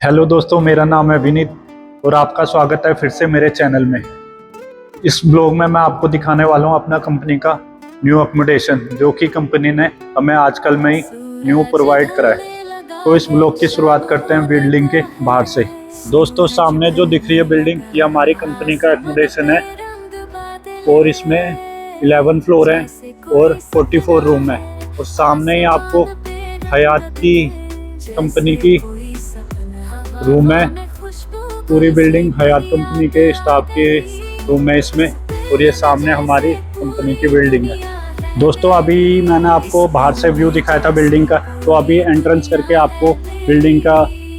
Hello दोस्तों, मेरा नाम है विनीत और आपका स्वागत है फिर से मेरे चैनल में। इस ब्लॉग में मैं आपको दिखाने वाला हूं अपना कंपनी का न्यू अकोमोडेशन, जो कि कंपनी ने हमें आजकल में ही न्यू प्रोवाइड करा है। तो इस ब्लॉग की शुरुआत करते हैं बिल्डिंग के बाहर से। दोस्तों, सामने जो दिख रही है बिल्डिंग, ये हमारी कंपनी का अकोमोडेशन है और इसमें 11 फ्लोर है और 44 रूम है। और सामने ही आपको हयात की कंपनी की रूम है। पूरी बिल्डिंग हयात कंपनी के स्टाफ के रूम है इसमें, और ये सामने हमारी कंपनी की बिल्डिंग है। दोस्तों, अभी मैंने आपको बाहर से व्यू दिखाया था बिल्डिंग का, तो अभी एंट्रेंस करके आपको बिल्डिंग का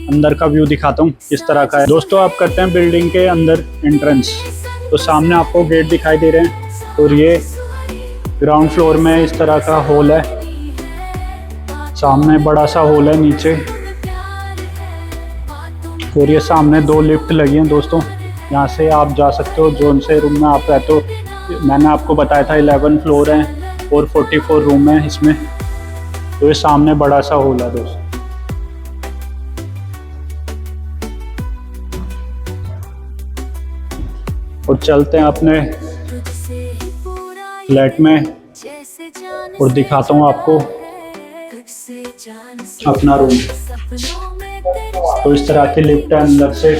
अंदर का व्यू दिखाता हूँ किस तरह का है। दोस्तों, आप करते हैं बिल्डिंग के अंदर एंट्रेंस, तो सामने आपको गेट दिखाई दे रहे हैं और ये ग्राउंड फ्लोर में इस तरह का हॉल है। सामने बड़ा सा हॉल है नीचे, और ये सामने 2 लिफ्ट लगी हैं। दोस्तों, यहाँ से आप जा सकते हो जोन से रूम में आप रहते हो। मैंने आपको बताया था 11 फ्लोर हैं और 44 रूम हैं इसमें। तो ये सामने बड़ा सा हॉल है दोस्तों। और चलते हैं अपने फ्लैट में और दिखाता हूँ आपको अपना रूम। तो इस तरह की लिफ्ट है, अंदर से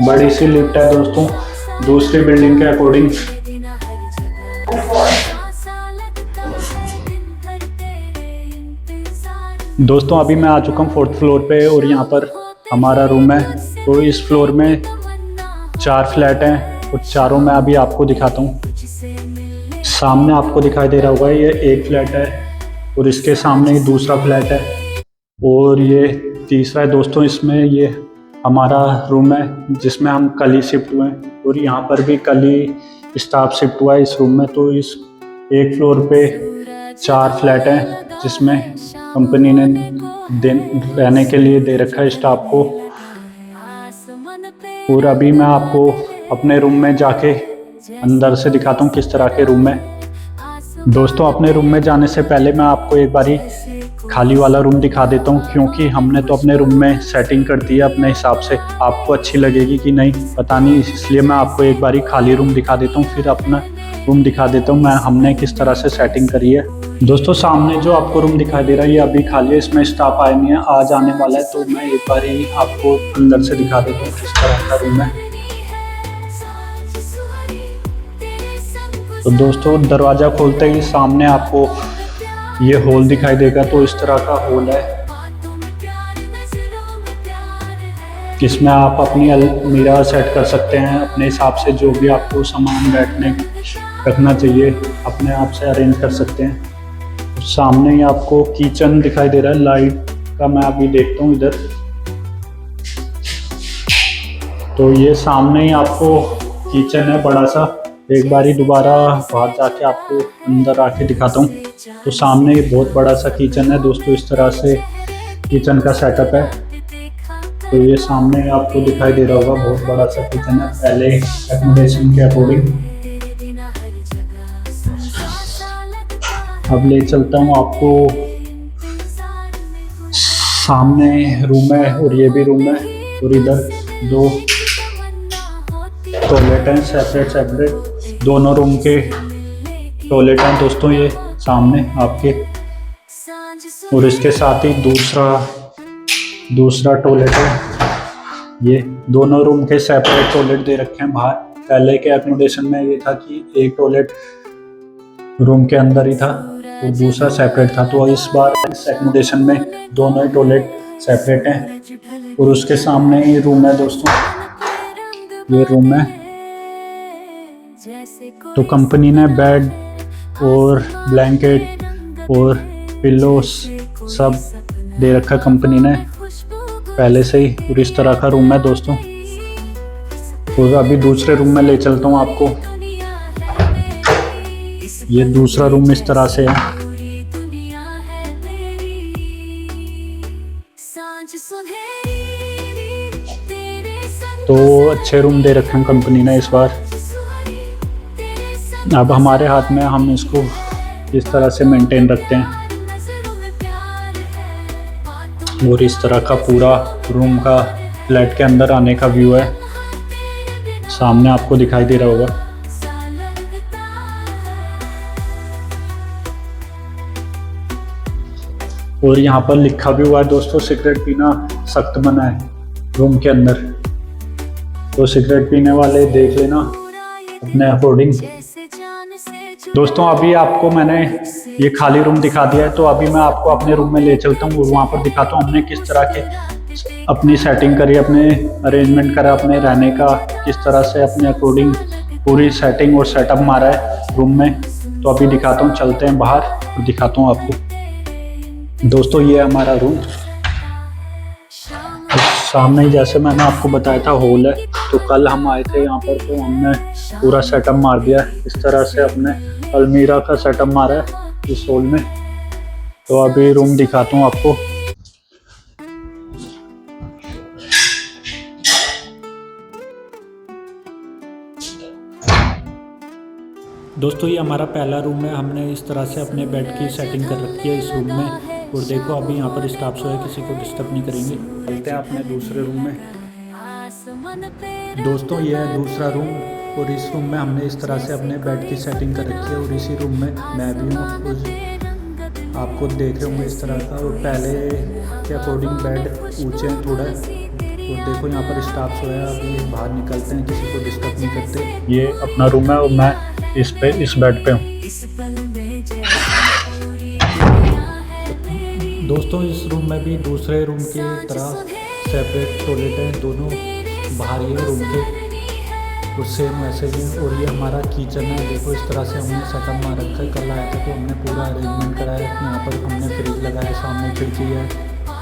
बड़ी सी लिफ्ट है दोस्तों, दूसरी बिल्डिंग के अकॉर्डिंग। दोस्तों, अभी मैं आ चुका हूँ 4th फ्लोर पे और यहाँ पर हमारा रूम है। तो इस फ्लोर में 4 फ्लैट हैं और चारों में अभी आपको दिखाता हूँ। सामने आपको दिखाई दे रहा होगा ये एक फ्लैट है, और इसके सामने ही दूसरा फ्लैट है, और ये तीसरा है। दोस्तों, इसमें ये हमारा रूम है जिसमें हम कल ही शिफ्ट हुए हैं, और यहाँ पर भी कल ही स्टाफ शिफ्ट हुआ है इस रूम में। तो इस एक फ्लोर पे 4 फ्लैट हैं जिसमें कंपनी ने रहने के लिए दे रखा है स्टाफ को। और अभी मैं आपको अपने रूम में जाके अंदर से दिखाता हूँ किस तरह के रूम है। दोस्तों, अपने रूम में जाने से पहले मैं आपको एक बारी खाली वाला रूम दिखा देता हूँ, क्योंकि हमने तो अपने रूम में सेटिंग कर दी है अपने हिसाब से। आपको अच्छी लगेगी कि नहीं पता नहीं, इसलिए मैं आपको एक बारी खाली रूम दिखा देता हूँ, फिर अपना रूम दिखा देता हूँ हमने किस तरह से सेटिंग करी है। दोस्तों, सामने जो आपको रूम दिखाई दे रहा है ये अभी खाली है, इसमें स्टाफ आए नहीं है, आज आने वाला है। तो मैं एक बारी आपको अंदर से दिखा देता हूँ किस तरह का रूम है। तो दोस्तों, दरवाज़ा खोलते ही सामने आपको ये हॉल दिखाई देगा। तो इस तरह का हॉल है, इसमें आप अपनी अलमीरा सेट कर सकते हैं अपने हिसाब से। जो भी आपको सामान बैठने रखना चाहिए अपने आप से अरेंज कर सकते हैं। तो सामने ही आपको किचन दिखाई दे रहा है लाइट का, मैं अभी देखता हूँ इधर। तो ये सामने ही आपको किचन है बड़ा सा। एक बारी दोबारा बाहर जाके आपको अंदर आके दिखाता हूँ। तो सामने ये बहुत बड़ा सा किचन है दोस्तों, इस तरह से किचन का सेटअप है। तो ये सामने आपको दिखाई दे रहा होगा, बहुत बड़ा सा किचन है पहले एकोमोडेशन के अकॉर्डिंग। अब ले चलता हूँ आपको, सामने रूम है और ये भी रूम है, और इधर 2 टॉयलेट हैं सेपरेट दोनों रूम के टॉयलेट हैं दोस्तों ये सामने आपके। और इसके साथ ही दूसरा टॉयलेट है। ये दोनों रूम के सेपरेट टॉयलेट दे रखे हैं बाहर। पहले के एकोमोडेशन में ये था कि एक टॉयलेट रूम के अंदर ही था और दूसरा सेपरेट था। तो इस बार इस एकोमोडेशन में दोनों ही टॉयलेट सेपरेट हैं। और उसके सामने ही रूम है दोस्तों, ये रूम है। तो कंपनी ने बेड और ब्लैंकेट और पिलोस सब दे रखा कंपनी ने पहले से ही। और इस तरह का रूम है दोस्तों। और अभी दूसरे रूम में ले चलता हूँ आपको। ये दूसरा रूम इस तरह से है। तो अच्छे रूम दे रखे हैं कंपनी ने इस बार। अब हमारे हाथ में, हम इसको इस तरह से मेंटेन रखते हैं। और इस तरह का पूरा रूम का फ्लैट के अंदर आने का व्यू है, सामने आपको दिखाई दे रहा होगा। और यहाँ पर लिखा भी हुआ है दोस्तों, सिगरेट पीना सख्त मना है रूम के अंदर, तो सिगरेट पीने वाले देख लेना अपने अकॉर्डिंग। दोस्तों अभी आपको मैंने ये खाली रूम दिखा दिया है, तो अभी मैं आपको अपने रूम में ले चलता हूँ और वहाँ पर दिखाता हूँ हमने किस तरह के अपनी सेटिंग करी, अपने अरेंजमेंट करा, अपने रहने का किस तरह से अपने अकॉर्डिंग पूरी सेटिंग और सेटअप मारा है रूम में। तो अभी दिखाता हूँ, चलते हैं बाहर और दिखाता हूँ आपको। दोस्तों ये है हमारा रूम, सामने ही जैसे मैंने आपको बताया था हॉल है। तो कल हम आए थे यहाँ पर, तो हमने पूरा सेटअप मार दिया इस तरह से, अपने अलमीरा का सेटअप मारा है इस हॉल में। तो अभी रूम दिखाता हूँ आपको। दोस्तों ये हमारा पहला रूम है, हमने इस तरह से अपने बेड की सेटिंग कर रखी है इस रूम में। और देखो अभी यहाँ पर स्टाफ सोए, किसी को डिस्टर्ब नहीं करेंगे। चलते हैं अपने दूसरे रूम में। दोस्तों ये है दूसरा रूम, और इस रूम में हमने इस तरह से अपने बेड की सेटिंग कर रखी है। और इसी रूम में मैं भी हूँ, आपको देख रहे होंगे इस तरह का। और पहले के अकॉर्डिंग बेड ऊँचे हैं थोड़ा। और देखो यहाँ पर स्टाफ सोया, अभी बाहर निकलते हैं, किसी को डिस्टर्ब नहीं करते। ये अपना रूम है और मैं इस बेड पे हूँ। दोस्तों इस रूम में भी दूसरे रूम की तरह सेपरेट टॉयलेट है, दोनों बाहर ये रूम के, और सेम वैसे ही। और ये हमारा किचन है, देखो इस तरह से हमने सेटअप मार रखा है। कल आया था तो हमने पूरा अरेंजमेंट कराया। यहाँ पर हमने फ्रिज लगाया, सामने खिड़की है।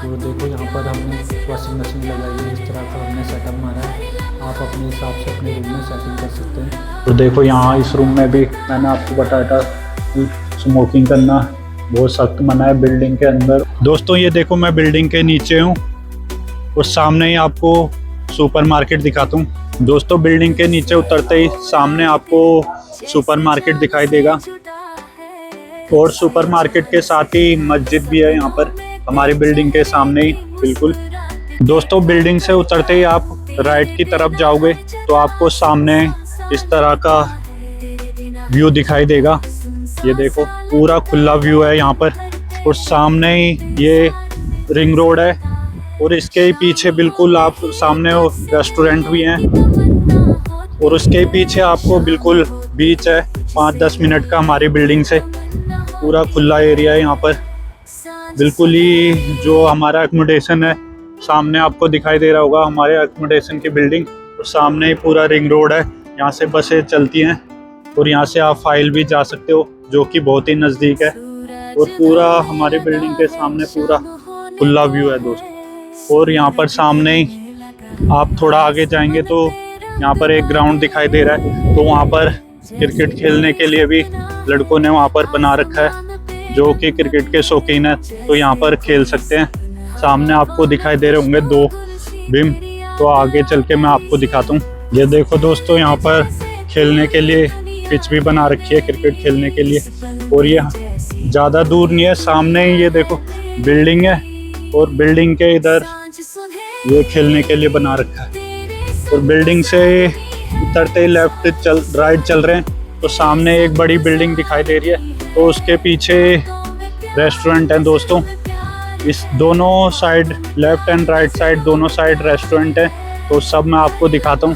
और देखो यहाँ पर हमने वॉशिंग मशीन लगाई है, इस तरह का हमने सेटअप मारा है। आप अपने हिसाब से अपने रूम में सेटिंग कर सकते हैं। तो देखो यहाँ इस रूम में भी मैंने आपको बताया था स्मोकिंग करना बहुत सख्त मना है बिल्डिंग के अंदर। दोस्तों ये देखो मैं बिल्डिंग के नीचे हूँ और सामने ही आपको सुपर मार्केट दिखाता हूँ। दोस्तों बिल्डिंग के नीचे उतरते ही सामने आपको सुपर मार्केट दिखाई देगा, और सुपर मार्केट के साथ ही मस्जिद भी है यहाँ पर हमारी बिल्डिंग के सामने ही बिल्कुल। दोस्तों बिल्डिंग से उतरते ही आप राइट की तरफ जाओगे तो आपको सामने इस तरह का व्यू दिखाई देगा। ये देखो पूरा खुला व्यू है यहाँ पर, और सामने ही ये रिंग रोड है। और इसके ही पीछे बिल्कुल आप सामने रेस्टोरेंट भी हैं, और उसके पीछे आपको बिल्कुल बीच है 5-10 मिनट का हमारी बिल्डिंग से। पूरा खुला एरिया है यहाँ पर बिल्कुल ही। जो हमारा एकोमोडेशन है सामने आपको दिखाई दे रहा होगा, हमारे एकोमोडेशन की बिल्डिंग। और सामने ही पूरा रिंग रोड है, यहाँ से बसें चलती हैं और यहाँ से आप फाइल भी जा सकते हो, जो कि बहुत ही नज़दीक है। और पूरा हमारी बिल्डिंग के सामने पूरा खुला व्यू है दोस्तों। और यहाँ पर सामने ही आप थोड़ा आगे जाएंगे तो यहाँ पर एक ग्राउंड दिखाई दे रहा है, तो वहाँ पर क्रिकेट खेलने के लिए भी लड़कों ने वहाँ पर बना रखा है, जो कि क्रिकेट के शौकीन है तो यहाँ पर खेल सकते हैं। सामने आपको दिखाई दे रहे होंगे 2 बिम, तो आगे चल के मैं आपको दिखाता हूँ। ये देखो दोस्तों यहाँ पर खेलने के लिए पिच भी बना रखी है क्रिकेट खेलने के लिए। और ये ज़्यादा दूर नहीं है, सामने ही ये देखो बिल्डिंग है, और बिल्डिंग के इधर ये खेलने के लिए बना रखा है। और बिल्डिंग से उतरते ही राइट चल रहे हैं तो सामने एक बड़ी बिल्डिंग दिखाई दे रही है, तो उसके पीछे रेस्टोरेंट है दोस्तों। इस दोनों side left and right side दोनों साइड रेस्टोरेंट है, तो सब मैं आपको दिखाता हूँ।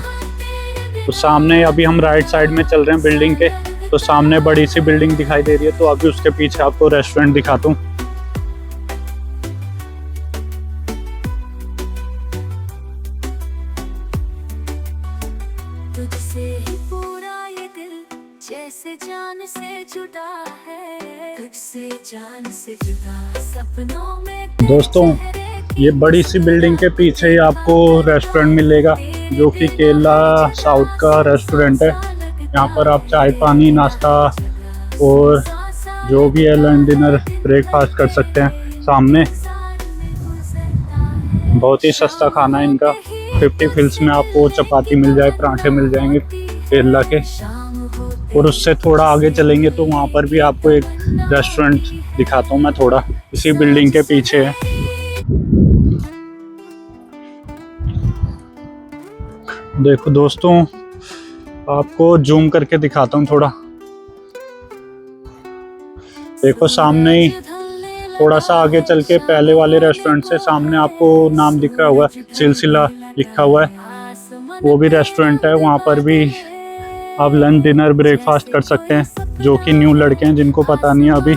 तो सामने अभी हम राइट साइड में चल रहे हैं बिल्डिंग के, तो सामने बड़ी सी बिल्डिंग दिखाई दे रही है, तो अभी उसके पीछे आपको रेस्टोरेंट दिखाता हूँ। तुझसे ही पूरा ये दिल जैसे जान से जुड़ा है, तुझसे जान से जुड़ा सपनों में। दोस्तों ये बड़ी सी बिल्डिंग के पीछे ही आपको रेस्टोरेंट मिलेगा, जो कि केरला साउथ का रेस्टोरेंट है। यहाँ पर आप चाय पानी नाश्ता और जो भी है लंच डिनर ब्रेकफास्ट कर सकते हैं। सामने बहुत ही सस्ता खाना है इनका, 50 फिल्स में आपको चपाती मिल जाए, पराठे मिल जाएंगे केरला के। और उससे थोड़ा आगे चलेंगे तो वहाँ पर भी आपको एक रेस्टोरेंट दिखाता हूँ मैं, थोड़ा इसी बिल्डिंग के पीछे है। देखो दोस्तों, आपको जूम करके दिखाता हूँ थोड़ा। देखो सामने ही थोड़ा सा आगे चल के पहले वाले रेस्टोरेंट से सामने आपको नाम दिख रहा होगा, सिलसिला लिखा हुआ है, वो भी रेस्टोरेंट है। वहाँ पर भी आप लंच डिनर ब्रेकफास्ट कर सकते हैं, जो कि न्यू लड़के हैं जिनको पता नहीं है अभी।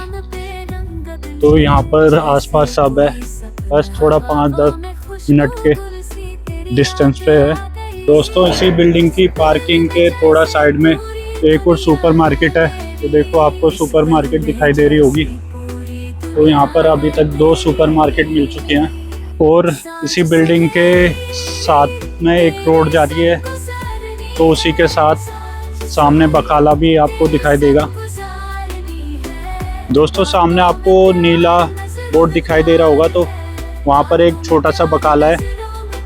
तो यहाँ पर आसपास सब है, बस थोड़ा 5-10 मिनट के डिस्टेंस पे है। दोस्तों इसी बिल्डिंग की पार्किंग के थोड़ा साइड में एक और सुपरमार्केट है। तो देखो आपको सुपरमार्केट दिखाई दे रही होगी। तो यहाँ पर अभी तक 2 सुपरमार्केट मिल चुके हैं और इसी बिल्डिंग के साथ में एक रोड जा रही है। तो उसी के साथ सामने बकाला भी आपको दिखाई देगा। दोस्तों सामने आपको नीला बोर्ड दिखाई दे रहा होगा, तो वहाँ पर एक छोटा सा बकाला है।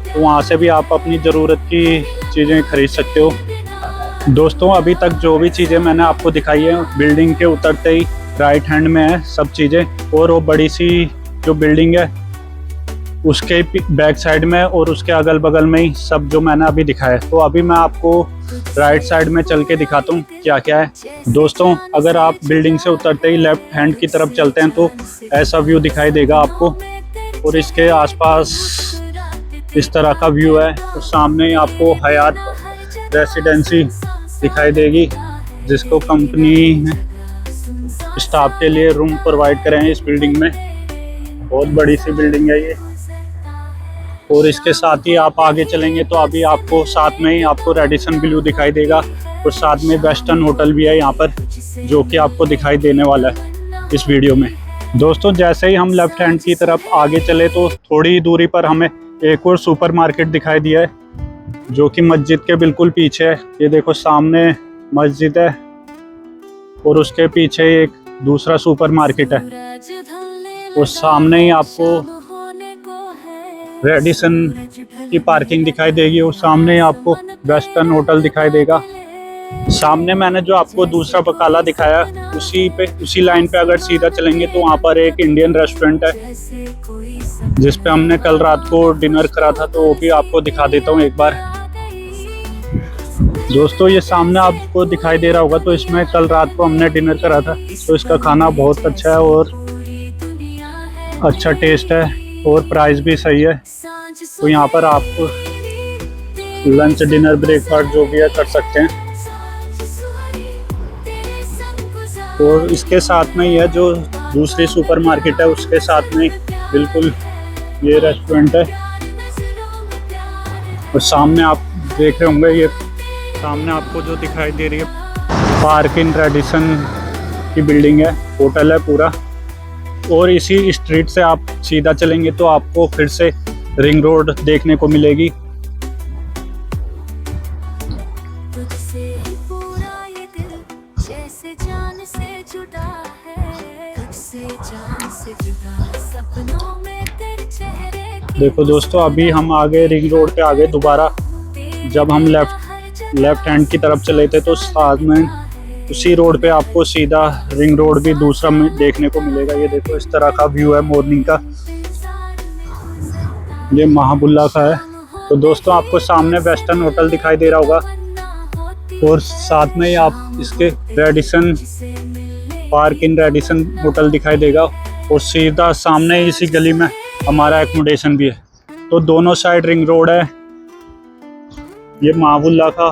तो वहाँ से भी आप अपनी ज़रूरत की चीज़ें खरीद सकते हो। दोस्तों अभी तक जो भी चीज़ें मैंने आपको दिखाई है, बिल्डिंग के उतरते ही राइट हैंड में है सब चीज़ें। और वो बड़ी सी जो बिल्डिंग है उसके बैक साइड में और उसके अगल बगल में ही सब जो मैंने अभी दिखाया है। तो अभी मैं आपको राइट साइड में चल के दिखाता हूँ क्या क्या है। दोस्तों अगर आप बिल्डिंग से उतरते ही लेफ्ट हैंड की तरफ चलते हैं तो ऐसा व्यू दिखाई देगा आपको, और इसके आसपास इस तरह का व्यू है। तो सामने आपको हयात रेसिडेंसी दिखाई देगी, जिसको कंपनी ने स्टाफ के लिए रूम प्रोवाइड करे हैं इस बिल्डिंग में। बहुत बड़ी सी बिल्डिंग है ये। और इसके साथ ही आप आगे चलेंगे तो अभी आपको साथ में ही आपको रेडिसन ब्लू दिखाई देगा, और साथ में वेस्टर्न होटल भी है यहाँ पर, जो कि आपको दिखाई देने वाला है इस वीडियो में। दोस्तों जैसे ही हम लेफ्ट हैंड की तरफ आगे चले तो थोड़ी दूरी पर हमें एक और सुपरमार्केट दिखाई दिया है, जो कि मस्जिद के बिल्कुल पीछे है। ये देखो सामने मस्जिद है और उसके पीछे एक दूसरा सुपरमार्केट है, और सामने ही आपको रेडिसन की पार्किंग दिखाई देगी, और सामने ही आपको वेस्टर्न होटल दिखाई देगा। सामने मैंने जो आपको दूसरा बकाला दिखाया उसी लाइन पे अगर सीधा चलेंगे तो वहाँ पर एक इंडियन रेस्टोरेंट है, जिस पे हमने कल रात को डिनर करा था। तो वो भी आपको दिखा देता हूँ एक बार। दोस्तों ये सामने आपको दिखाई दे रहा होगा, तो इसमें कल रात को हमने डिनर करा था। तो इसका खाना बहुत अच्छा है और अच्छा टेस्ट है, और प्राइस भी सही है। तो यहाँ पर आप लंच डिनर ब्रेकफास्ट जो भी है कर सकते हैं। और इसके साथ में यह जो दूसरी सुपरमार्केट है उसके साथ में बिल्कुल ये रेस्टोरेंट है। और सामने आप देख रहे होंगे, ये सामने आपको जो दिखाई दे रही है पार्क इन रेडिसन की बिल्डिंग है, होटल है पूरा। और इसी स्ट्रीट से आप सीधा चलेंगे तो आपको फिर से रिंग रोड देखने को मिलेगी। देखो दोस्तों अभी हम आगे रिंग रोड पे आ गए दोबारा। जब हम लेफ्ट हैंड की तरफ चले थे तो साथ में उसी रोड पे आपको सीधा रिंग रोड भी दूसरा देखने को मिलेगा। ये देखो इस तरह का व्यू है मॉर्निंग का, ये महाबुल्ला का है। तो दोस्तों आपको सामने वेस्टर्न होटल दिखाई दे रहा होगा, और साथ में ही आप इसके रेडिसन पार्क इन रेडिसन होटल दिखाई देगा, और सीधा सामने इसी गली में हमारा एकोमोडेशन भी है। तो दोनों साइड रिंग रोड है। ये महाबुल्ला का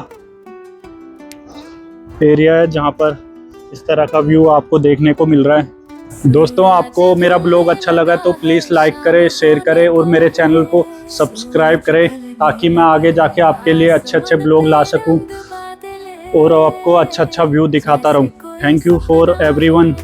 एरिया है जहाँ पर इस तरह का व्यू आपको देखने को मिल रहा है। दोस्तों आपको मेरा ब्लॉग अच्छा लगा तो प्लीज़ लाइक करें, शेयर करें और मेरे चैनल को सब्सक्राइब करें, ताकि मैं आगे जाके आपके लिए अच्छे ब्लॉग ला सकूं और आपको अच्छा व्यू दिखाता रहूं। Thank you for everyone.